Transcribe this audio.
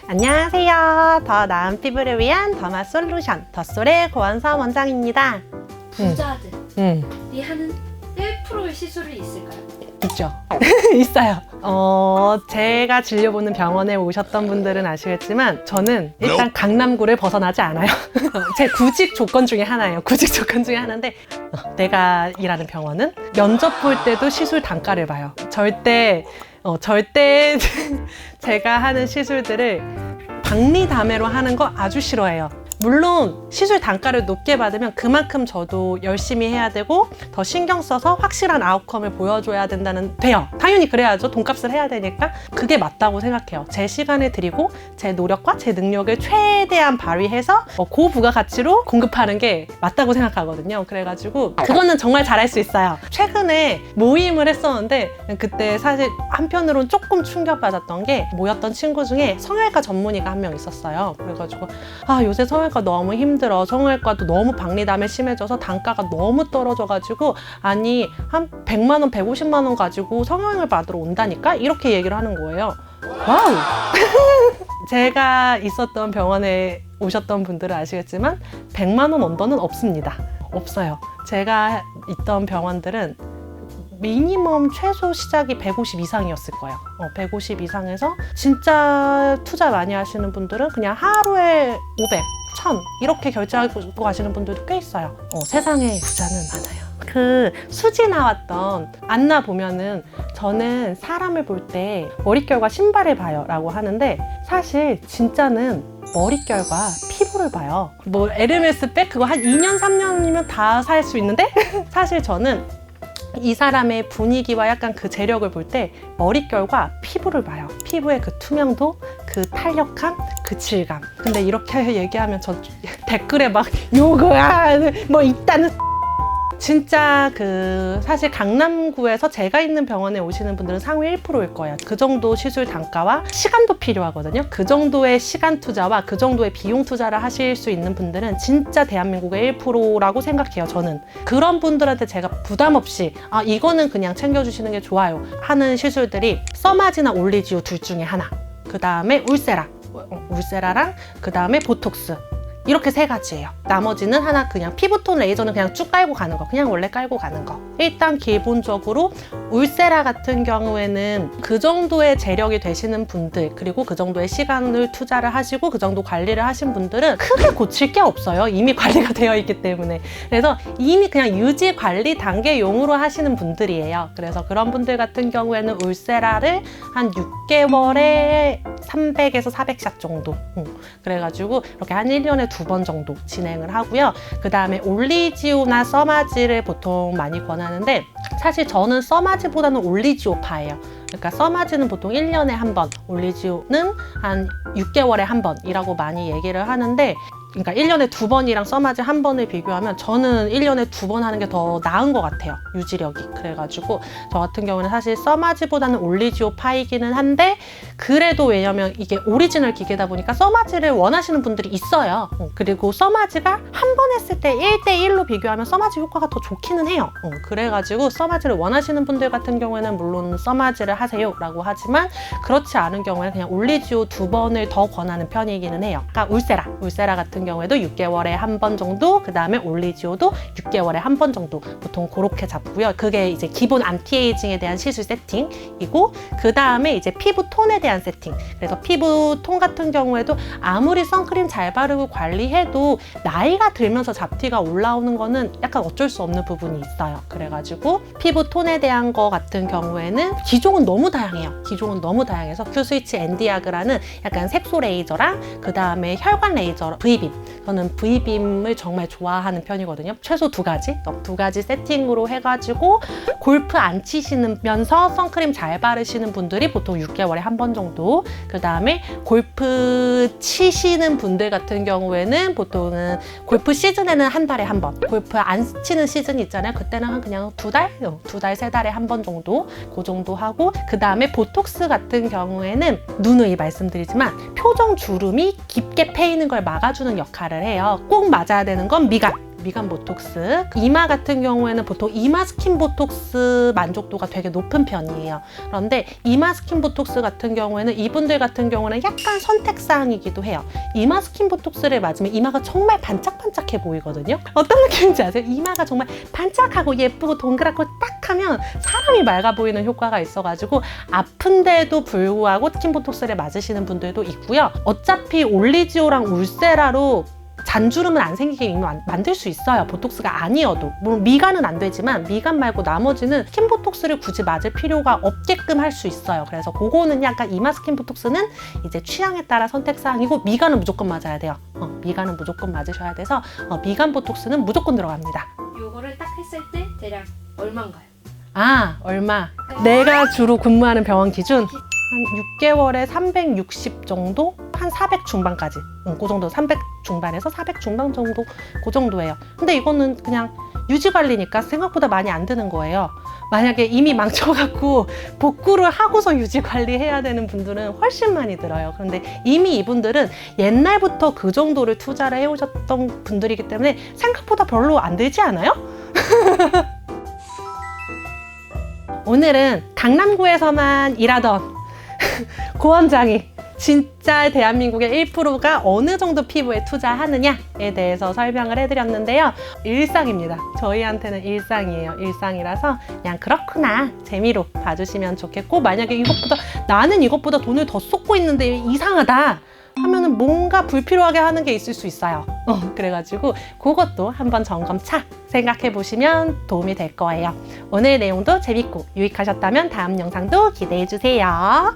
안녕하세요. 더 나은 피부를 위한 더마 솔루션 더솔의 고원서 원장입니다. 부자들이 하는 1%의 시술이 있을까요? 있죠. 있어요. 제가 진료보는 병원에 오셨던 분들은 아시겠지만 저는 일단 강남구를 벗어나지 않아요. 제 구직 조건 중에 하나예요. 구직 조건 중에 하나인데 내가 일하는 병원은 면접 볼 때도 시술 단가를 봐요. 절대 제가 하는 시술들을 박리담회로 하는 거 아주 싫어해요. 물론 시술 단가를 높게 받으면 그만큼 저도 열심히 해야 되고 더 신경 써서 확실한 아웃컴을 보여줘야 돼요. 당연히 그래야죠. 돈값을 해야 되니까 그게 맞다고 생각해요. 제 시간을 드리고 제 노력과 제 능력을 최대한 발휘해서 고부가가치로 공급하는 게 맞다고 생각하거든요. 그래가지고 그거는 정말 잘할 수 있어요. 최근에 모임을 했었는데 그때 사실 한편으로는 조금 충격받았던 게 모였던 친구 중에 성형외과 전문의가 한 명 있었어요. 그래가지고 요새 성형외과 너무 힘들어. 성형외과도 너무 박리담에 심해져서 단가가 너무 떨어져가지고 아니 한 100만 원, 150만 원 가지고 성형을 받으러 온다니까? 이렇게 얘기를 하는 거예요. 와우! 제가 있었던 병원에 오셨던 분들은 아시겠지만 100만 원 언더는 없습니다. 없어요. 제가 있던 병원들은 미니멈 최소 시작이 150 이상이었을 거예요. 150 이상에서 진짜 투자 많이 하시는 분들은 그냥 하루에 500, 1000 이렇게 결제하고 가시는 분들도 꽤 있어요. 세상에 부자는 많아요. 그 수지 나왔던 안나 보면은 저는 사람을 볼 때 머릿결과 신발을 봐요 라고 하는데 사실 진짜는 머릿결과 피부를 봐요. 뭐 에르메스 백 그거 한 2년 3년이면 다 살 수 있는데 사실 저는 이 사람의 분위기와 약간 그 재력을 볼 때 머릿결과 피부를 봐요. 피부의 그 투명도, 그 탄력함, 그 질감. 근데 이렇게 얘기하면 저 댓글에 막 요거야 뭐 있다는 진짜 사실 강남구에서 제가 있는 병원에 오시는 분들은 상위 1%일 거예요. 그 정도 시술 단가와 시간도 필요하거든요. 그 정도의 시간 투자와 그 정도의 비용 투자를 하실 수 있는 분들은 진짜 대한민국의 1%라고 생각해요. 저는 그런 분들한테 제가 부담 없이 이거는 그냥 챙겨주시는 게 좋아요 하는 시술들이 써마지나 올리지오 둘 중에 하나, 그 다음에 울세라랑 그 다음에 보톡스, 이렇게 세 가지예요. 나머지는 하나 그냥 피부톤 레이저는 그냥 쭉 깔고 가는 거, 그냥 원래 깔고 가는 거. 일단 기본적으로 울세라 같은 경우에는 그 정도의 재력이 되시는 분들, 그리고 그 정도의 시간을 투자를 하시고 그 정도 관리를 하신 분들은 크게 고칠 게 없어요. 이미 관리가 되어 있기 때문에. 그래서 이미 그냥 유지 관리 단계용으로 하시는 분들이에요. 그래서 그런 분들 같은 경우에는 울세라를 한 6개월에 300에서 400샷 정도. 그래가지고 이렇게 한 1년에 2번 정도 진행을 하고요. 그 다음에 올리지오나 써마지를 보통 많이 권하는데 사실 저는 써마지보다는 올리지오파예요. 그러니까 써마지는 보통 1년에 한 번, 올리지오는 한 6개월에 한 번이라고 많이 얘기를 하는데 그러니까 1년에 2번이랑 써마지 한 번을 비교하면 저는 1년에 2번 하는 게 더 나은 것 같아요. 유지력이. 그래가지고 저 같은 경우는 사실 써마지보다는 올리지오 파이기는 한데 그래도 왜냐면 이게 오리지널 기계다 보니까 써마지를 원하시는 분들이 있어요. 그리고 써마지가 한 번 했을 때 1대1로 비교하면 써마지 효과가 더 좋기는 해요. 그래가지고 써마지를 원하시는 분들 같은 경우에는 물론 써마지를 하세요 라고 하지만 그렇지 않은 경우에는 그냥 올리지오 2번을 더 권하는 편이기는 해요. 그러니까 울세라 같은 경우에도 6개월에 한 번 정도, 그 다음에 올리지오도 6개월에 한 번 정도 보통 그렇게 잡고요. 그게 이제 기본 안티에이징에 대한 시술 세팅이고 그 다음에 이제 피부 톤에 대한 세팅. 그래서 피부 톤 같은 경우에도 아무리 선크림 잘 바르고 관리해도 나이가 들면서 잡티가 올라오는 거는 약간 어쩔 수 없는 부분이 있어요. 그래가지고 피부 톤에 대한 거 같은 경우에는 기종은 너무 다양해요. 기종은 너무 다양해서 큐스위치 엔디아그라는 약간 색소 레이저랑 그 다음에 혈관 레이저 V빔. 저는 V빔을 정말 좋아하는 편이거든요. 최소 두 가지 세팅으로 해가지고 골프 안 치시면서 선크림 잘 바르시는 분들이 보통 6개월에 한 번 정도, 그 다음에 골프 치시는 분들 같은 경우에는 보통은 골프 시즌에는 한 달에 한 번, 골프 안 치는 시즌 있잖아요. 그때는 그냥 두 달, 세 달에 한 번 정도, 그 정도 하고, 그 다음에 보톡스 같은 경우에는 누누이 말씀드리지만 표정 주름이 깊게 패이는 걸 막아주는 역할을 해요. 꼭 맞아야 되는 건 미각. 미간 보톡스. 이마 같은 경우에는 보통 이마 스킨 보톡스 만족도가 되게 높은 편이에요. 그런데 이마 스킨 보톡스 같은 경우에는 이분들 같은 경우는 약간 선택사항이기도 해요. 이마 스킨 보톡스를 맞으면 이마가 정말 반짝반짝해 보이거든요. 어떤 느낌인지 아세요? 이마가 정말 반짝하고 예쁘고 동그랗고 딱 하면 사람이 맑아 보이는 효과가 있어가지고 아픈데도 불구하고 스킨 보톡스를 맞으시는 분들도 있고요. 어차피 올리지오랑 울세라로 잔주름은 안 생기게 이미 만들 수 있어요. 보톡스가 아니어도. 물론 미간은 안 되지만 미간 말고 나머지는 스킨 보톡스를 굳이 맞을 필요가 없게끔 할 수 있어요. 그래서 그거는 약간 이마 스킨 보톡스는 이제 취향에 따라 선택사항이고 미간은 무조건 맞아야 돼요. 미간은 무조건 맞으셔야 돼서 미간 보톡스는 무조건 들어갑니다. 요거를 딱 했을 때 대략 얼마인가요? 아, 얼마? 내가 주로 근무하는 병원 기준 한 6개월에 360 정도? 한 400 중반까지. 그 정도 300 중반에서 400 중반 정도 그 정도예요. 근데 이거는 그냥 유지 관리니까 생각보다 많이 안 드는 거예요. 만약에 이미 망쳐갖고 복구를 하고서 유지 관리해야 되는 분들은 훨씬 많이 들어요. 그런데 이미 이분들은 옛날부터 그 정도를 투자를 해오셨던 분들이기 때문에 생각보다 별로 안 들지 않아요? 오늘은 강남구에서만 일하던 고원장이 진짜 대한민국의 1%가 어느 정도 피부에 투자하느냐에 대해서 설명을 해드렸는데요. 일상입니다. 저희한테는 일상이에요. 일상이라서 그냥 그렇구나 재미로 봐주시면 좋겠고, 만약에 나는 이것보다 돈을 더 쏟고 있는데 이상하다 하면은 뭔가 불필요하게 하는 게 있을 수 있어요. 그래가지고 그것도 한번 점검차 생각해 보시면 도움이 될 거예요. 오늘 내용도 재밌고 유익하셨다면 다음 영상도 기대해 주세요.